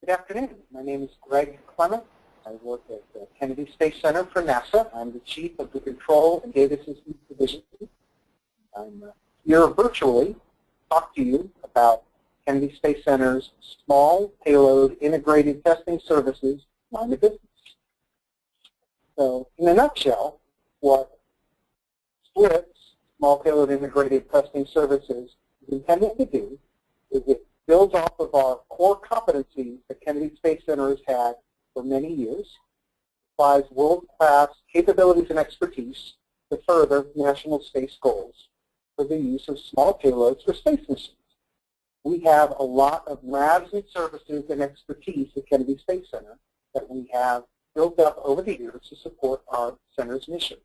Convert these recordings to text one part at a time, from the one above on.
Good afternoon. My name is Greg Clement. I work at the Kennedy Space Center for NASA. I'm the Chief of the Control and Data Systems Division. I'm here virtually to talk to you about Kennedy Space Center's small payload integrated testing services line of business. So in a nutshell, what SPLIT's small payload integrated testing services is intended to do is it builds off of our core competencies that Kennedy Space Center has had for many years, applies world-class capabilities and expertise to further national space goals for the use of small payloads for space missions. We have a lot of labs and services and expertise at Kennedy Space Center that we have built up over the years to support our center's mission.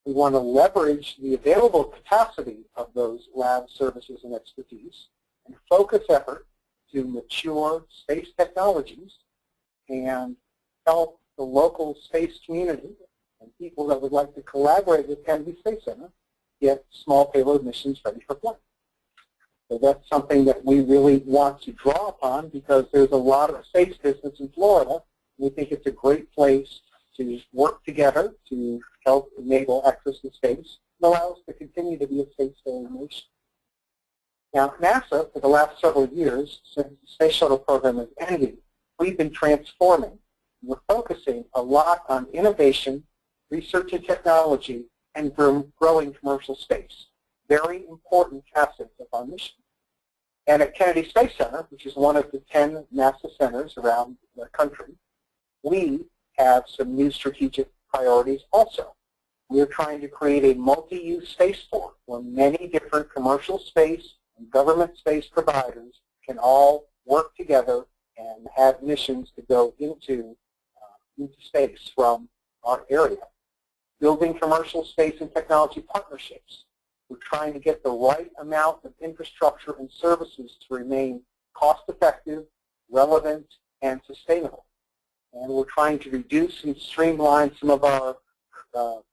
We want to leverage the available capacity of those lab services and expertise and focus effort to mature space technologies and help the local space community and people that would like to collaborate with Kennedy Space Center get small payload missions ready for flight. So that's something that we really want to draw upon because there's a lot of space business in Florida. We think it's a great place to work together to help enable access to space and allow us to continue to be a space-faring nation. Now, NASA, for the last several years, since the Space Shuttle program has ended, we've been transforming. We're focusing a lot on innovation, research and technology, and growing commercial space. Very important facets of our mission. And at Kennedy Space Center, which is one of the 10 NASA centers around the country, we have some new strategic priorities also. We are trying to create a multi-use spaceport where many different commercial space and government space providers can all work together and have missions to go into space from our area. Building commercial space and technology partnerships. We're trying to get the right amount of infrastructure and services to remain cost-effective, relevant, and sustainable. And we're trying to reduce and streamline some of our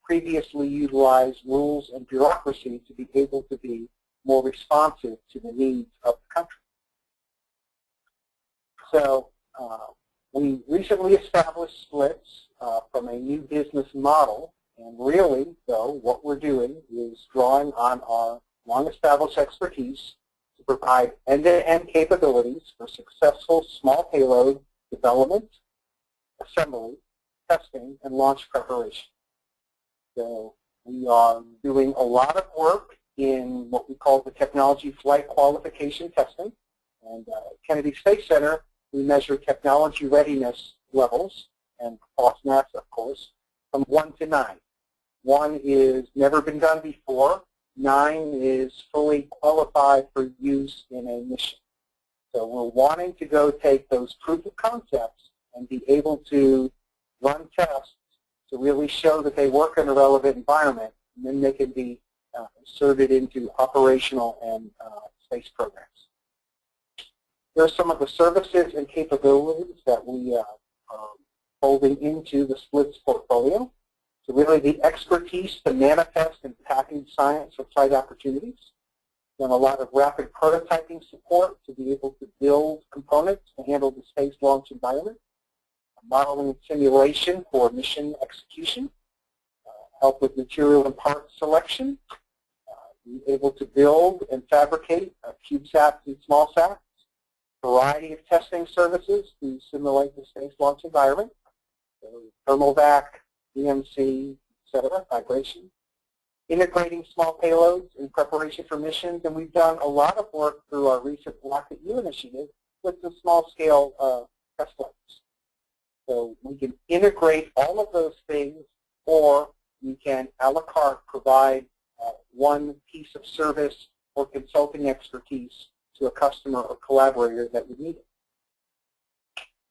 previously utilized rules and bureaucracy to be able to be more responsive to the needs of the country. So we recently established splits from a new business model, and really, though, what we're doing is drawing on our long-established expertise to provide end-to-end capabilities for successful small payload development, assembly, testing, and launch preparation. So we are doing a lot of work in what we call the technology flight qualification testing. And at Kennedy Space Center, we measure technology readiness levels, and across NASA, of course, from 1 to 9. 1 is never been done before. 9 is fully qualified for use in a mission. So we're wanting to go take those proof of concepts and be able to run tests to really show that they work in a relevant environment, and then they can be inserted into operational and space programs. There are some of the services and capabilities that we are folding into the SPLIT's portfolio. So really the expertise to manifest and package science for flight opportunities. Done a lot of rapid prototyping support to be able to build components to handle the space launch environment. Modeling and simulation for mission execution. Help with material and parts selection. Be able to build and fabricate CubeSats and small sats. Variety of testing services to simulate the space launch environment. So thermal vac, EMC, etc., vibration. Integrating small payloads in preparation for missions, and we've done a lot of work through our recent Rocket U initiative with some small-scale test flights. So we can integrate all of those things, or we can a la carte provide one piece of service or consulting expertise to a customer or collaborator that would need it.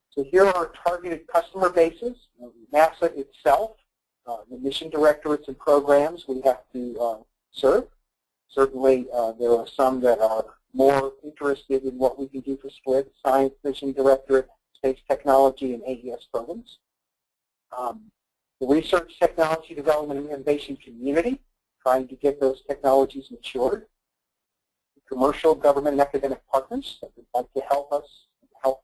So here are our targeted customer bases. NASA itself, the mission directorates and programs we have to serve. Certainly there are some that are more interested in what we can do for SPLIT, Science Mission Directorate, Space Technology, and AES programs. The research, technology, development, and innovation community, trying to get those technologies matured. Commercial, government, and academic partners that would like to help us help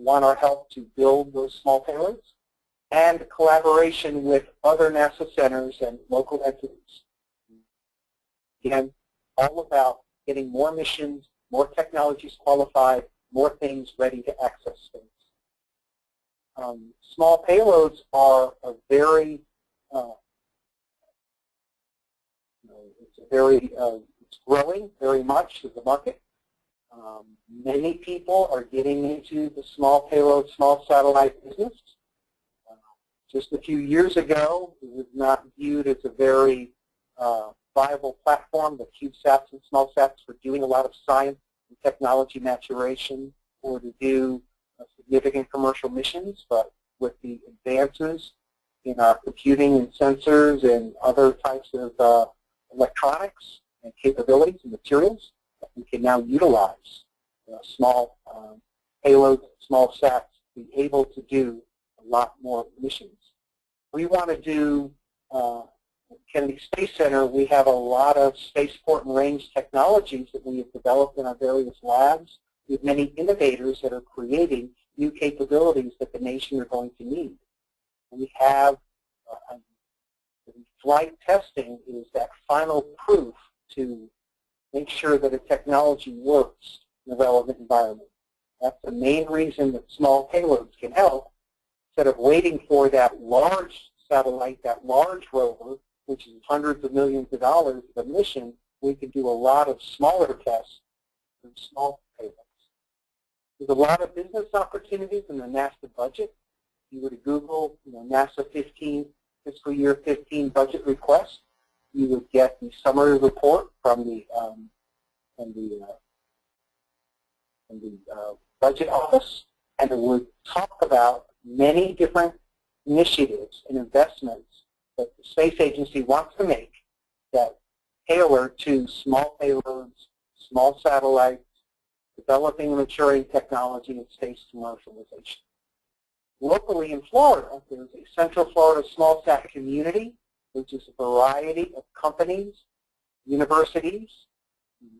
want our help to build those small payloads, and collaboration with other NASA centers and local entities. Again, all about getting more missions, more technologies qualified, more things ready to access space. Small payloads are a very, it's growing very much as a market. Many people are getting into the small payload, small satellite business. Just a few years ago, it was not viewed as a very viable platform. The CubeSats and small sats for doing a lot of science and technology maturation or to do significant commercial missions, but with the advances in our computing and sensors and other types of electronics and capabilities and materials, we can now utilize small payloads, small sats, to be able to do a lot more missions. We want to do, at Kennedy Space Center, we have a lot of spaceport and range technologies that we have developed in our various labs. We have many innovators that are creating new capabilities that the nation are going to need. We have flight testing is that final proof to make sure that a technology works in a relevant environment. That's the main reason that small payloads can help. Instead of waiting for that large satellite, that large rover, which is hundreds of millions of dollars of a mission, we can do a lot of smaller tests with small payloads. There's a lot of business opportunities in the NASA budget. If you were to Google, NASA 15, fiscal year 15 budget request, you would get the summary report from the budget office, and it would talk about many different initiatives and investments that the space agency wants to make that tailor to small payloads, small satellites, developing and maturing technology and space commercialization. Locally in Florida, there's a Central Florida Small Sat community, which is a variety of companies, universities,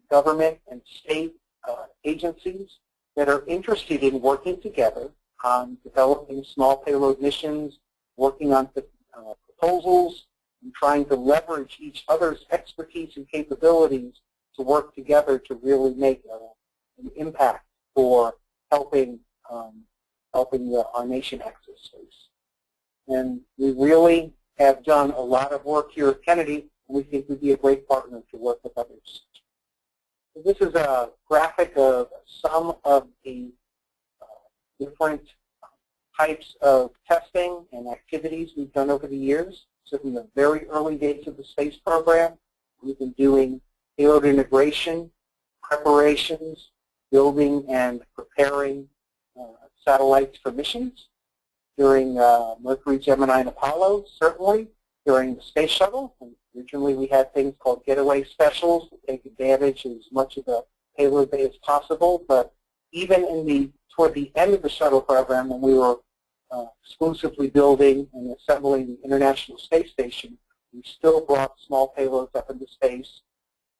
government and state agencies that are interested in working together on developing small payload missions, working on proposals, and trying to leverage each other's expertise and capabilities to work together to really make an impact for helping our nation access space. And we really have done a lot of work here at Kennedy, and we think we'd be a great partner to work with others. So this is a graphic of some of the different types of testing and activities we've done over the years. So from the very early days of the space program, we've been doing payload integration, preparations, building and preparing satellites for missions. During Mercury, Gemini, and Apollo, certainly. During the space shuttle, and originally we had things called getaway specials to take advantage as much of the payload bay as possible. But even toward the end of the shuttle program, when we were exclusively building and assembling the International Space Station, we still brought small payloads up into space.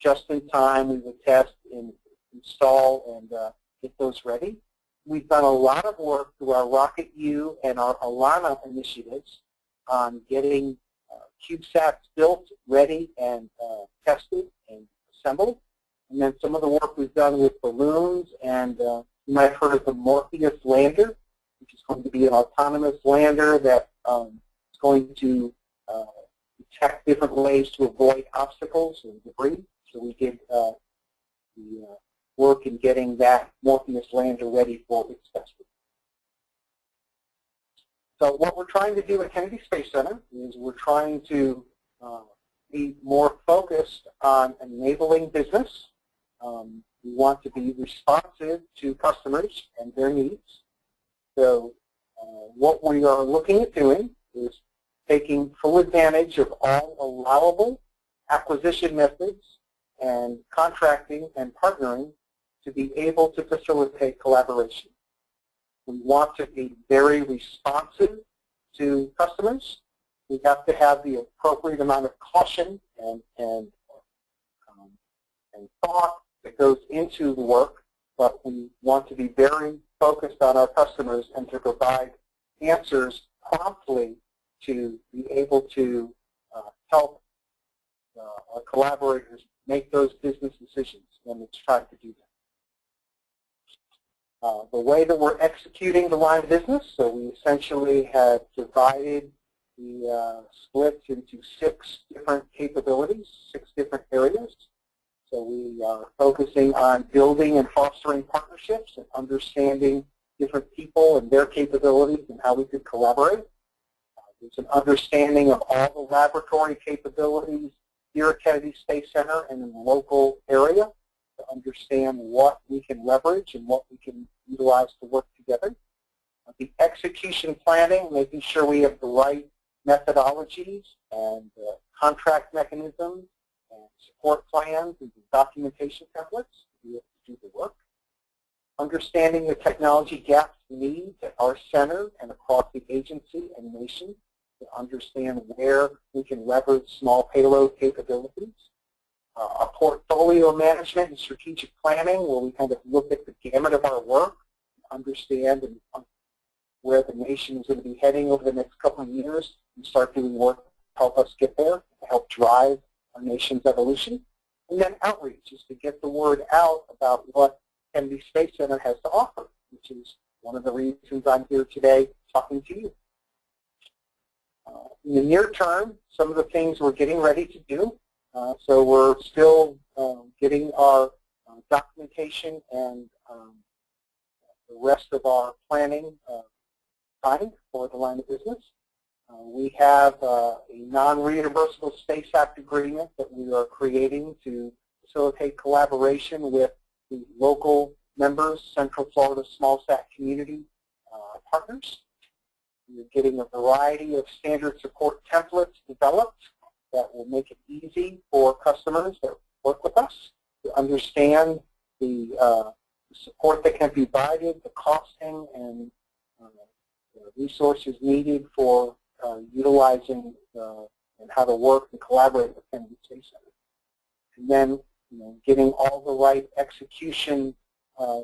Just in time, we would test and install and get those ready. We've done a lot of work through our Rocket U and our Alana initiatives on getting CubeSats built, ready, and tested and assembled. And then some of the work we've done with balloons, and you might have heard of the Morpheus lander, which is going to be an autonomous lander that is going to detect different ways to avoid obstacles and debris. So we did the work in getting that Morpheus lander ready for its testing. So what we're trying to do at Kennedy Space Center is we're trying to be more focused on enabling business. We want to be responsive to customers and their needs. So what we are looking at doing is taking full advantage of all allowable acquisition methods and contracting and partnering to be able to facilitate collaboration. We want to be very responsive to customers. We have to have the appropriate amount of caution and thought that goes into the work, but we want to be very focused on our customers and to provide answers promptly to be able to help our collaborators make those business decisions when it's time to do that. The way that we're executing the line of business, so we essentially have divided the splits into 6 different capabilities, 6 different areas. So we are focusing on building and fostering partnerships and understanding different people and their capabilities and how we could collaborate. There's an understanding of all the laboratory capabilities here at Kennedy Space Center and in the local area to understand what we can leverage and what we can utilize to work together. The execution planning, making sure we have the right methodologies and contract mechanisms and support plans and documentation templates to be able to do the work. Understanding the technology gaps and needs at our center and across the agency and nation to understand where we can leverage small payload capabilities. A portfolio management and strategic planning where we kind of look at the gamut of our work, understand where the nation is going to be heading over the next couple of years and start doing work to help us get there, to help drive our nation's evolution. And then outreach is to get the word out about what Kennedy Space Center has to offer, which is one of the reasons I'm here today talking to you. In the near term, some of the things we're getting ready to do. So we're still getting our documentation and the rest of our planning timed for the line of business. We have a non-reimbursable Space Act agreement that we are creating to facilitate collaboration with the local members, Central Florida Small Sat community partners. We're getting a variety of standard support templates developed that will make it easy for customers that work with us to understand the support that can be provided, the costing, and the resources needed for utilizing and how to work and collaborate with Kennedy Space Center. And then getting all the right execution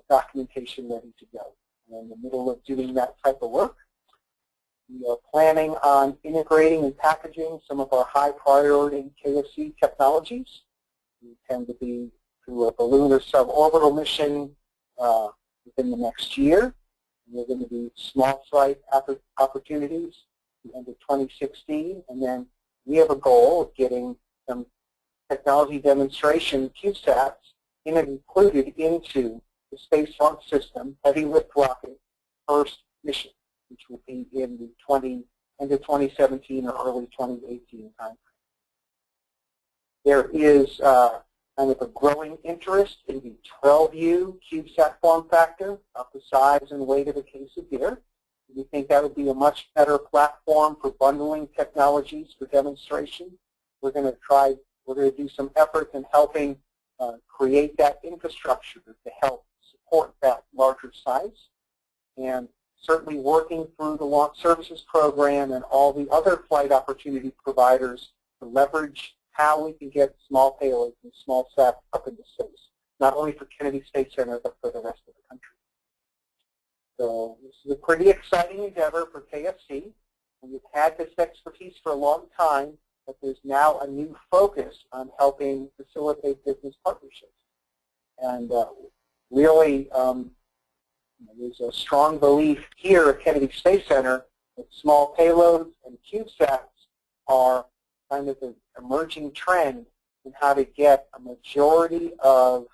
documentation ready to go. And in the middle of doing that type of work, we are planning on integrating and packaging some of our high priority KSC technologies. We tend to be through a balloon or suborbital mission within the next year. And we're going to do small flight opportunities at the end of 2016. And then we have a goal of getting some technology demonstration CubeSats included into the Space Launch System heavy lift rocket first mission, which will be in the end of 2017 or early 2018 timeframe. There is kind of a growing interest in the 12U CubeSat form factor, about the size and weight of a case of beer. We think that would be a much better platform for bundling technologies for demonstration. We're going to do some efforts in helping create that infrastructure to help support that larger size. And certainly working through the Launch Services Program and all the other flight opportunity providers to leverage how we can get small payloads and small sats up into space, not only for Kennedy Space Center, but for the rest of the country. So this is a pretty exciting endeavor for KSC, and we've had this expertise for a long time, but there's now a new focus on helping facilitate business partnerships. And really, there's a strong belief here at Kennedy Space Center that small payloads and CubeSats are kind of an emerging trend in how to get a majority of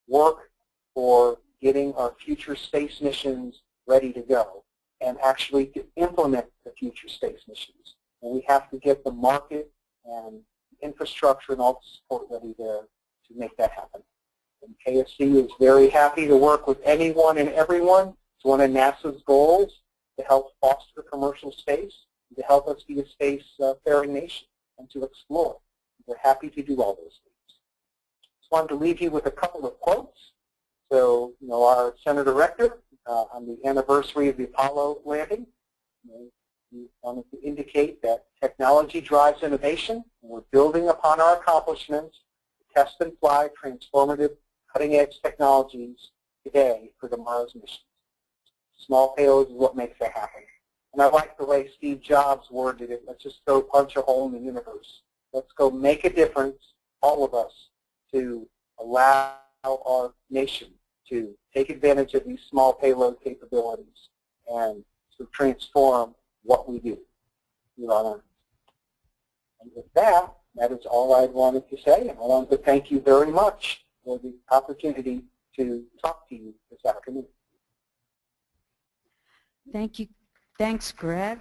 work for getting our future space missions ready to go and actually to implement the future space missions. And we have to get the market and infrastructure and all the support ready there to make that happen. And KSC is very happy to work with anyone and everyone. It's one of NASA's goals to help foster commercial space and to help us be a space-faring nation and to explore. We're happy to do all those things. Just wanted to leave you with a couple of quotes. So, our Center Director, on the anniversary of the Apollo landing, we wanted to indicate that technology drives innovation, and we're building upon our accomplishments to test and fly transformative cutting-edge technologies today for tomorrow's mission. Small payloads is what makes that happen. And I like the way Steve Jobs worded it. Let's just go punch a hole in the universe. Let's go make a difference, all of us, to allow our nation to take advantage of these small payload capabilities and to transform what we do. Your Honor. And with that, that is all I wanted to say. And I wanted to thank you very much for the opportunity to talk to you this afternoon. Thank you. Thanks, Greg.